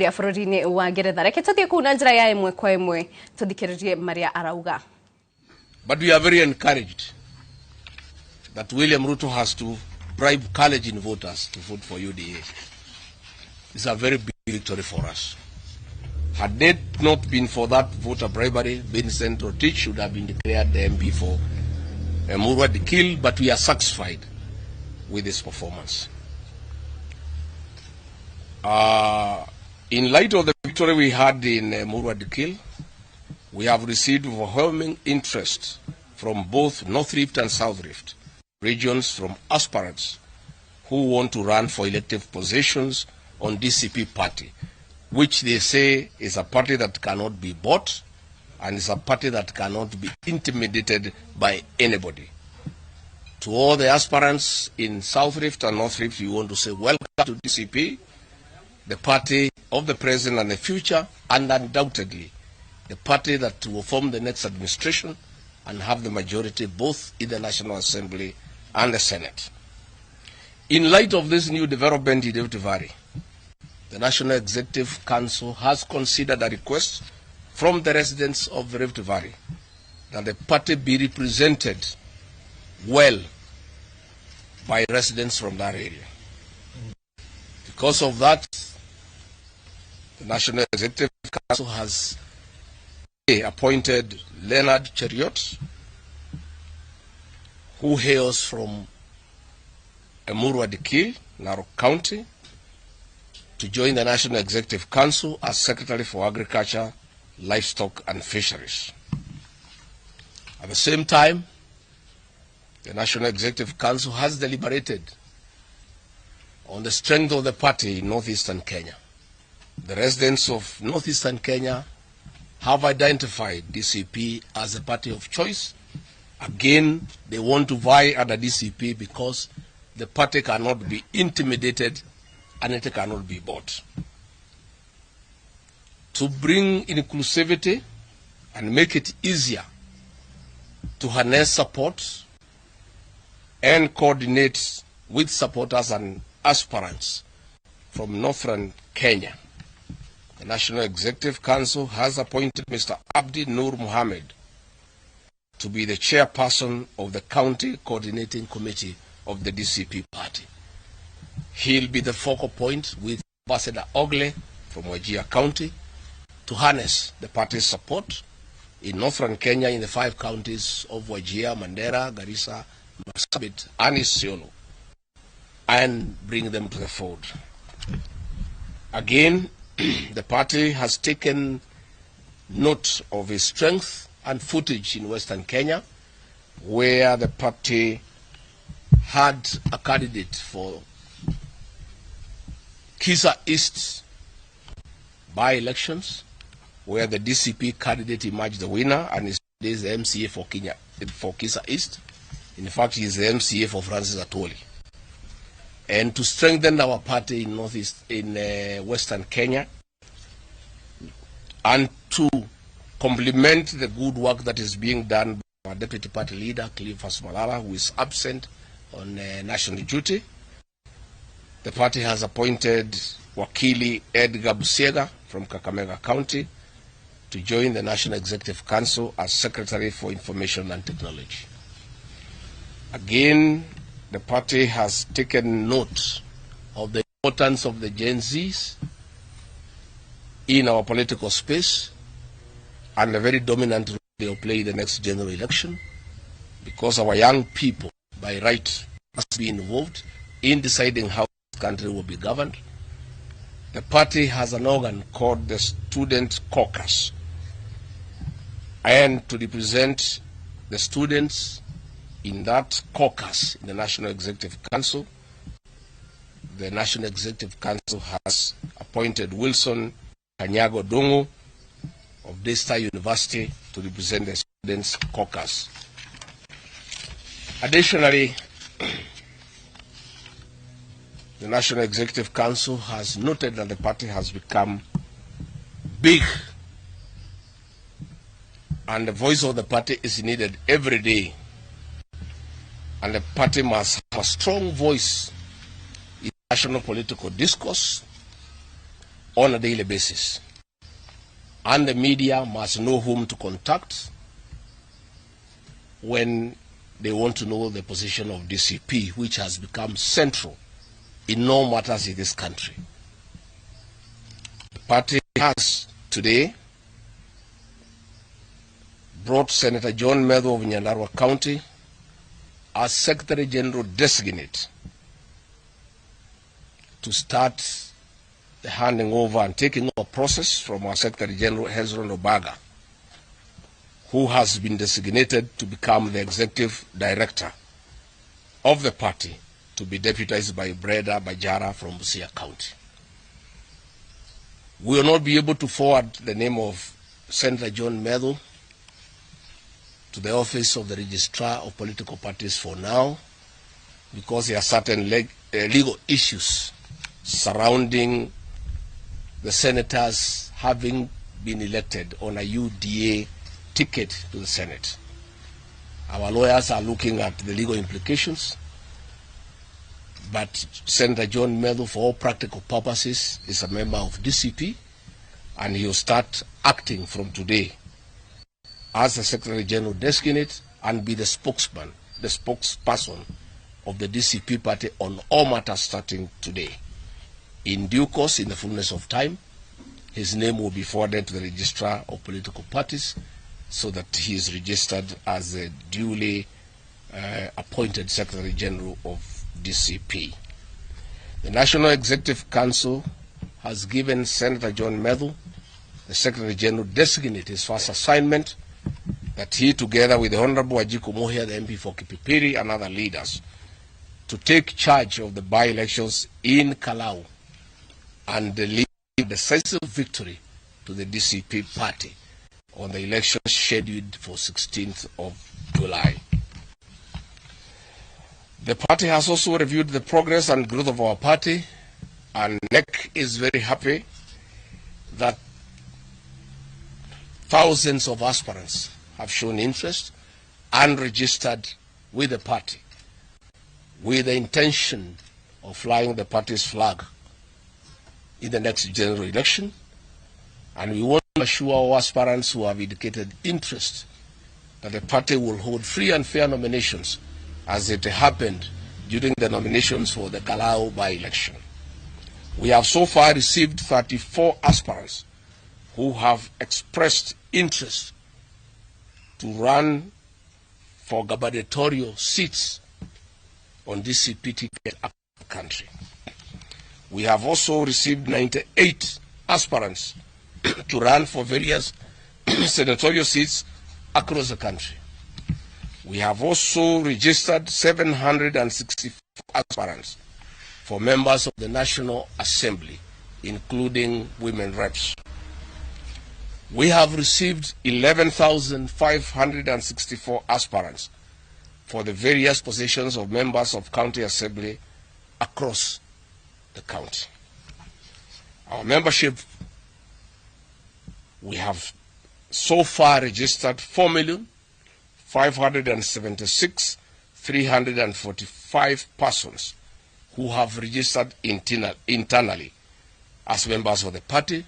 ya bũrũri-inĩ wa Ngeretha. Reke tũthiĩ kũu na njĩra ya ĩmwe kwa ĩmwe tũthikĩrĩrie marĩa arauga. But we are very encouraged that William Ruto has to bribe Kalenjin voters to vote for UDA. It's a very big victory for us. Had it not been for that voter bribery, Vincent Rotich should have been declared the MP for Murwa Dikil, but we are satisfied with his performance. In light of the victory we had in Murwa Dikil, we have received overwhelming interest from both North Rift and South Rift regions from aspirants who want to run for elective positions on DCP party, which they say is a party that cannot be bought and is a party that cannot be intimidated by anybody. To all the aspirants in South Rift and North Rift, we want to say welcome to DCP, the party of the present and the future, and undoubtedly the party that will form the next administration and have the majority both in the National Assembly and the Senate. In light of this new development in Rift Valley, the National Executive Council has considered a request from the residents of the Rift Valley that the party be represented well by residents from that area. Because of that, the National Executive Council has appointed Leonard Cheriot, who hails from Murwa Dikil, Narok County, to join the National Executive Council as Secretary for Agriculture, Livestock and Fisheries. At the same time, the National Executive Council has deliberated on the strength of the party in northeastern Kenya. The residents of northeastern Kenya have identified DCP as a party of choice. Again, they want to vie under DCP because the party cannot be intimidated and it cannot be bought. To bring inclusivity and make it easier to harness support and coordinate with supporters and aspirants from northern Kenya, the National Executive Council has appointed Mr. Abdi Nur Mohammed to be the chairperson of the County Coordinating Committee of the DCP party. He'll be the focal point with Ambassador Ogle from Wajir County to harness the party's support in northern Kenya in the 5 counties of Wajir, Mandera, Garissa, Marsabit, and Isiolo, and bring them to the fold. Again, the party has taken note of its strength and footage in Western Kenya, where the party had a candidate for Kisa East by-elections, where the DCP candidate emerged the winner and is the MCA for Kisa East. In fact, he is the MCA for Francis Atwoli. And to strengthen our party in Western Kenya, and to complement the good work that is being done by our Deputy Party Leader, Cleophas Malala, who is absent on national duty, the party has appointed Wakili Edgar Busiega from Kakamega County to join the National Executive Council as Secretary for Information and Technology. Again, the party has taken note of the importance of the Gen Zs in our political space and a very dominant role they will play in the next general election, because our young people, by right, must be involved in deciding how this country will be governed. The party has an organ called the Student Caucus, and to represent the students in that caucus in the National Executive Council, the National Executive Council has appointed Wilson Kanyago Dongo of Daystar University to represent the Students' Caucus. Additionally, the National Executive Council has noted that the party has become big and the voice of the party is needed every day. And the party must have a strong voice in national political discourse on a daily basis. And the media must know whom to contact when they want to know the position of DCP, which has become central in all matters in this country. The party has today brought Senator John Medho of Nyandarua County as Secretary General Designate to start the handing over and taking over process from our Secretary General Hezron Obaga, who has been designated to become the Executive Director of the party, to be deputized by Breda Bajara from Busia County. We will not be able to forward the name of Senator John Medho to the office of the Registrar of Political Parties for now, because there are certain legal issues surrounding the senators having been elected on a UDA ticket to the Senate. Our lawyers are looking at the legal implications, but Senator John Medho, for all practical purposes, is a member of DCP, and he will start acting from today as the Secretary General Designate and be the spokesman, the spokesperson of the DCP party on all matters starting today. In due course, in the fullness of time, his name will be forwarded to the Registrar of Political Parties so that he is registered as a duly appointed Secretary General of DCP. The National Executive Council has given Senator John Medho, the Secretary General Designate, his first assignment, that he, together with the Honorable Ajiko Mohia, the MP for Kipipiri, and other leaders, to take charge of the by-elections in Kalau and deliver the decisive victory to the DCP party on the elections scheduled for 16th of July. The party has also reviewed the progress and growth of our party, and NEC is very happy that thousands of aspirants have shown interest and registered with the party with the intention of flying the party's flag in the next general election. And we want to assure our aspirants who have indicated interest that the party will hold free and fair nominations as it happened during the nominations for the Kalau by-election. We have so far received 34 aspirants who have expressed interest to run for gubernatorial seats on DCP ticket across the country. We have also received 98 aspirants to run for various senatorial seats across the country. We have also registered 764 aspirants for members of the National Assembly, including women reps. We have received 11,564 aspirants for the various positions of members of County Assembly across the county. Our membership, we have so far registered 4,576,345 persons who have registered internally as members of the party,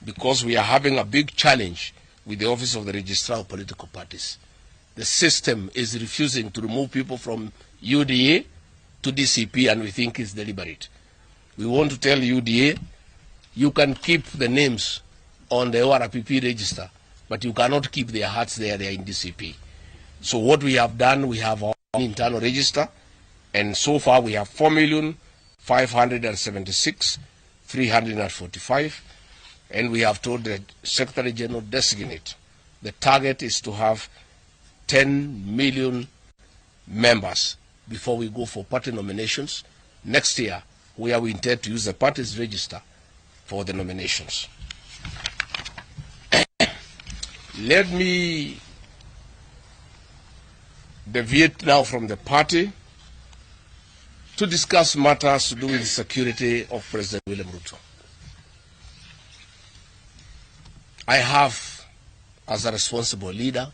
because we are having a big challenge with the Office of the Registrar of Political Parties. The system is refusing to remove people from UDA to DCP, and we think it's deliberate. We want to tell UDA, you can keep the names on the ORPP register, but you cannot keep their hearts there, they are in DCP. So what we have done, we have our own internal register, and so far we have 4,576,345, and we have told the Secretary General Designate the target is to have 10 million members before we go for party nominations next year, where we intend to use the party's register for the nominations. Let me deviate now from the party to discuss matters to do with the security of President William Ruto. I have, as a responsible leader,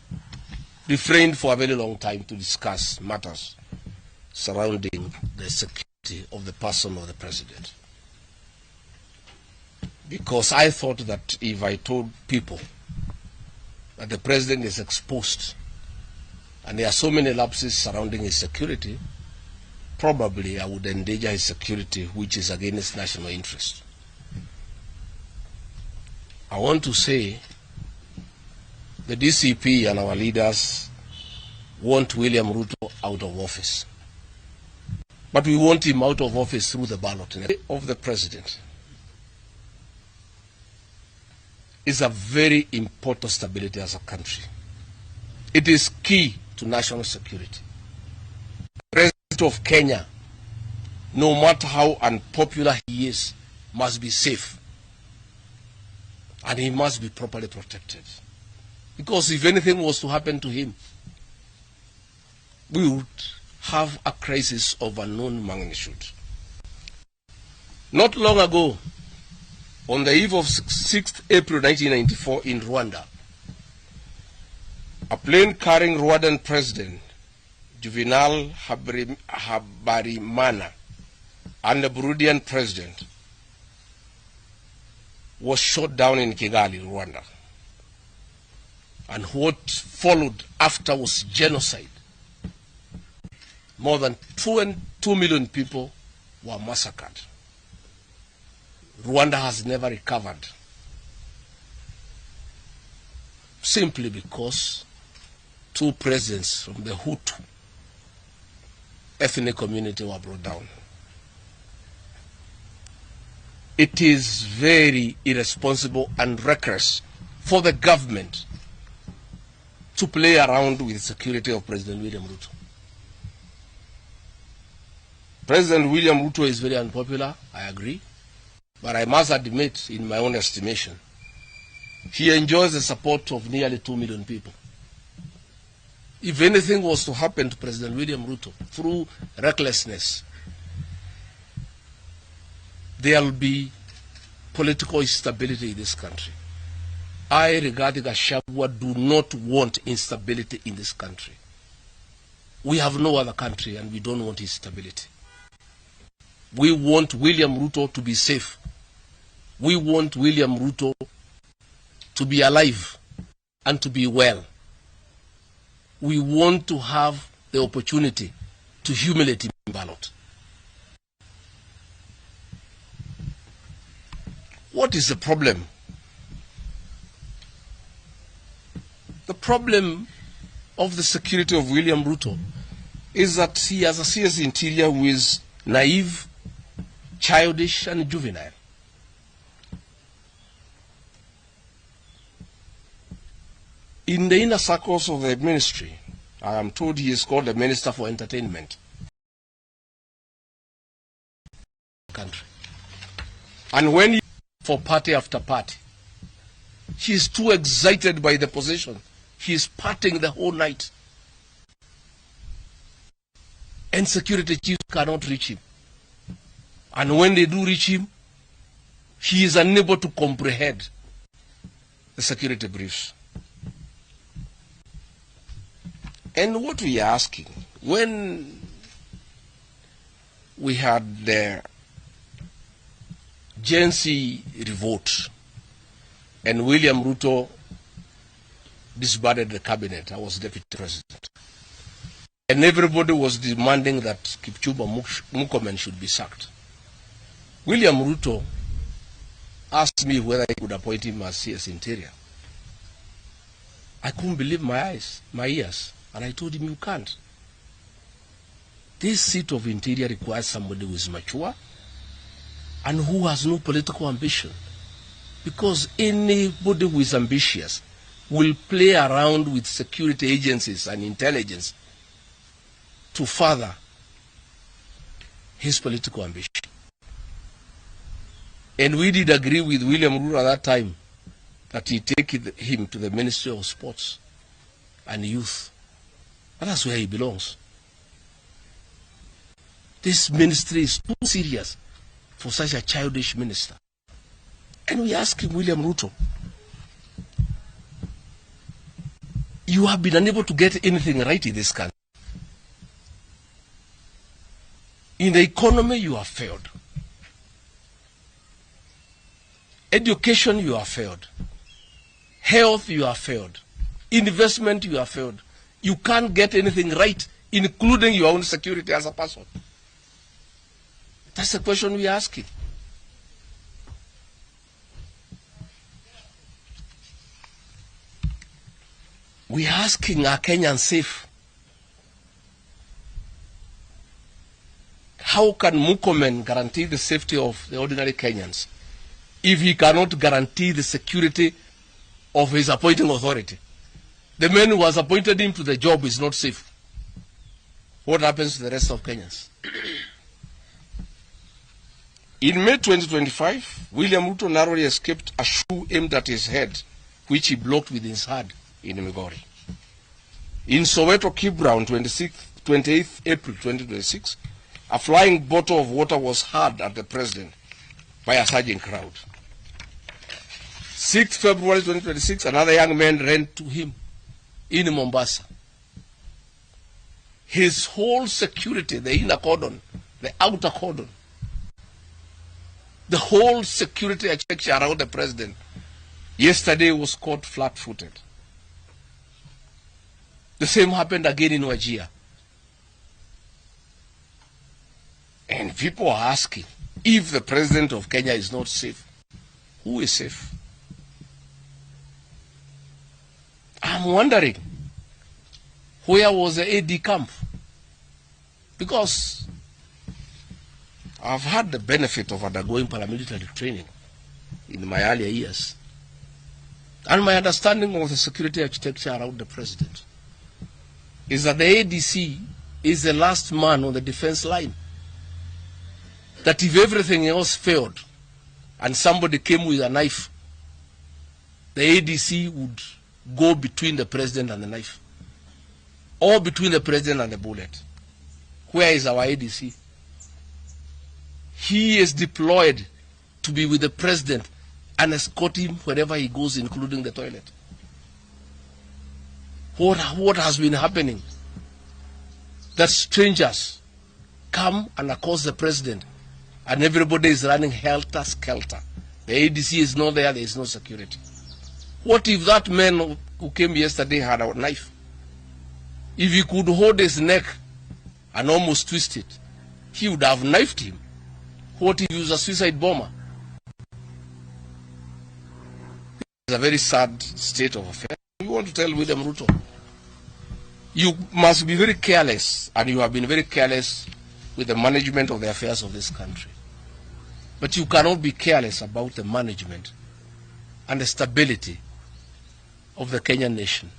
refrained for a very long time to discuss matters surrounding the security of the person of the president. because I thought that if I told people that the president is exposed and there are so many lapses surrounding his security, probably I would endanger his security, which is against national interest. I want to say the DCP and our leaders want William Ruto out of office. But we want him out of office through the ballot of the president. Is a very important stability as a country. It is key to national security. The president of Kenya, no matter how unpopular he is, must be safe. And he must be properly protected. Because if anything was to happen to him, we would have a crisis of unknown magnitude. Not long ago, on the eve of 6th April 1994 in Rwanda, a plane carrying Rwandan President Juvenal Habyarimana and the Burundian President was shot down in Kigali, Rwanda. And what followed after was genocide. More than 2 million people were massacred. Rwanda has never recovered, simply because 2 presidents from the Hutu ethnic community were brought down. It is very irresponsible and reckless for the government to play around with the security of President William Ruto. President William Ruto is very unpopular, I agree. But I must admit, in my own estimation, he enjoys the support of nearly 2 million people. If anything was to happen to President William Ruto through recklessness, there will be political instability in this country. I, Rigathi Gachagua, do not want instability in this country. We have no other country and we don't want instability. We want William Ruto to be safe. We want William Ruto to be alive and to be well. We want to have the opportunity to humiliate him in ballot. What is the problem? The problem of the security of William Ruto is that he has a CS interior who is naive, childish, and juvenile. In the inner circles of the ministry, I am told he is called the Minister for Entertainment. Country. And when he for party after party, he is too excited by the position. He is partying the whole night. And security chiefs cannot reach him. And when they do reach him, he is unable to comprehend the security briefs. And what we are asking, when we had the Gen Z revolt and William Ruto disbanded the cabinet, I was deputy president. And everybody was demanding that Kipchumba Murkomen should be sacked. William Ruto asked me whether I could appoint him as CS Interior. I couldn't believe my ears, and I told him, you can't. This seat of Interior requires somebody who is mature and who has no political ambition. Because anybody who is ambitious will play around with security agencies and intelligence to further his political ambition. And we did agree with William Ruto at that time that he take him to the Ministry of Sports and Youth. And that's where he belongs. This ministry is too serious for such a childish minister. And we ask him, William Ruto, you have been unable to get anything right in this country. In the economy, you have failed. Education, you have failed. Health, you have failed. Investment, you have failed. You can't get anything right, including your own security as a person. That's the question we're asking. We're asking, are Kenyans safe? How can Murkomen guarantee the safety of the ordinary Kenyans if he cannot guarantee the security of his appointing authority? The man who has appointed him to the job is not safe. What happens to the rest of Kenyans? In May 2025, William Ruto narrowly escaped a shoe aimed at his head, which he blocked with his hand in Migori. In Soweto, Kibra, on 28th April 2026, a flying bottle of water was hurled at the president by a surging crowd. 6th February 2026, another young man ran to him in Mombasa. His whole security, the inner cordon, the outer cordon, the whole security architecture around the president yesterday was caught flat-footed. The same happened again in Wajir. And people are asking, if the president of Kenya is not safe, who is safe? I'm wondering, where was the AD camp? Because I've had the benefit of undergoing paramilitary training in my earlier years, and my understanding of the security architecture around the president is that the ADC is the last man on the defense line. That if everything else failed and somebody came with a knife, the ADC would go between the president and the knife, or between the president and the bullet. Where is our ADC? He is deployed to be with the president and escort him wherever he goes, including the toilet. What has been happening? That strangers come and accost the president, and everybody is running helter-skelter. The ADC is not there, there is no security. What if that man who came yesterday had a knife? If he could hold his neck and almost twist it, he would have knifed him. What if he was a suicide bomber? It's a very sad state of affairs. We want to tell William Ruto, you must be very careless, and you have been very careless with the management of the affairs of this country. But you cannot be careless about the management and the stability of the Kenyan nation.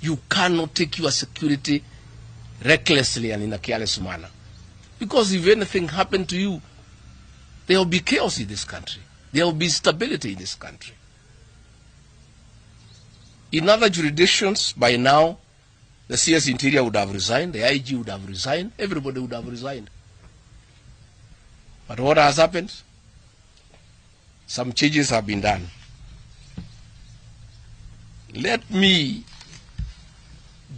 You cannot take your security recklessly and in a careless manner. Because if anything happened to you, there will be chaos in this country. There will be instability in this country. In other jurisdictions, by now, the CS Interior would have resigned, the IG would have resigned, everybody would have resigned. But what has happened? Some changes have been done. Let me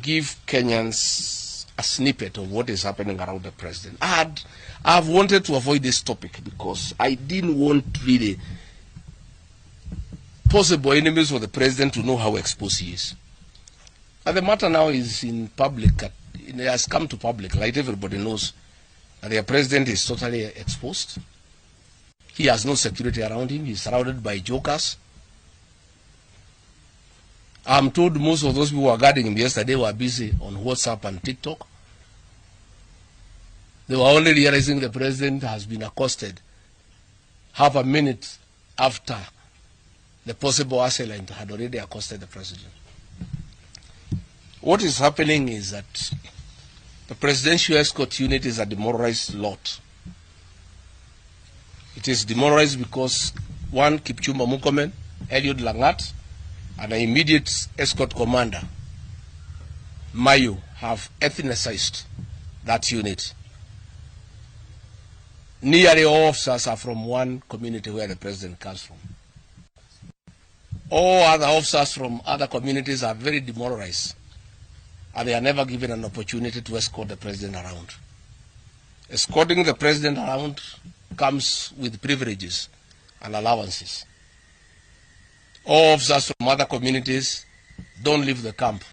give Kenyans a snippet of what is happening around the president. I've wanted to avoid this topic because I didn't want really possible enemies of the president to know how exposed he is. But the matter now is in public, it has come to public light. Everybody knows that the president is totally exposed. He has no security around him. He's surrounded by jokers. I'm told most of those people who were guarding him yesterday were busy on WhatsApp and TikTok. They were only realizing the president has been accosted half a minute after the possible assailant had already accosted the president. What is happening is that the presidential escort unit is a demoralized lot. It is demoralized because one, Kipchumba Murkomen, Eliud Langat, and an immediate escort commander, Mayo, have ethnicized that unit. Nearly all officers are from one community where the president comes from. All other officers from other communities are very demoralized, and they are never given an opportunity to escort the president around. Escorting the president around comes with privileges and allowances. All officers from other communities don't leave the camp.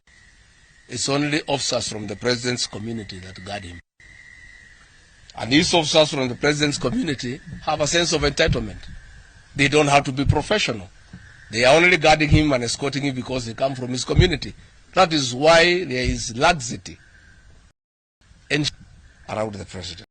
It's only officers from the president's community that guard him. And these officers from the president's community have a sense of entitlement. They don't have to be professional. They are only guarding him and escorting him because they come from his community. That is why there is laxity around the president.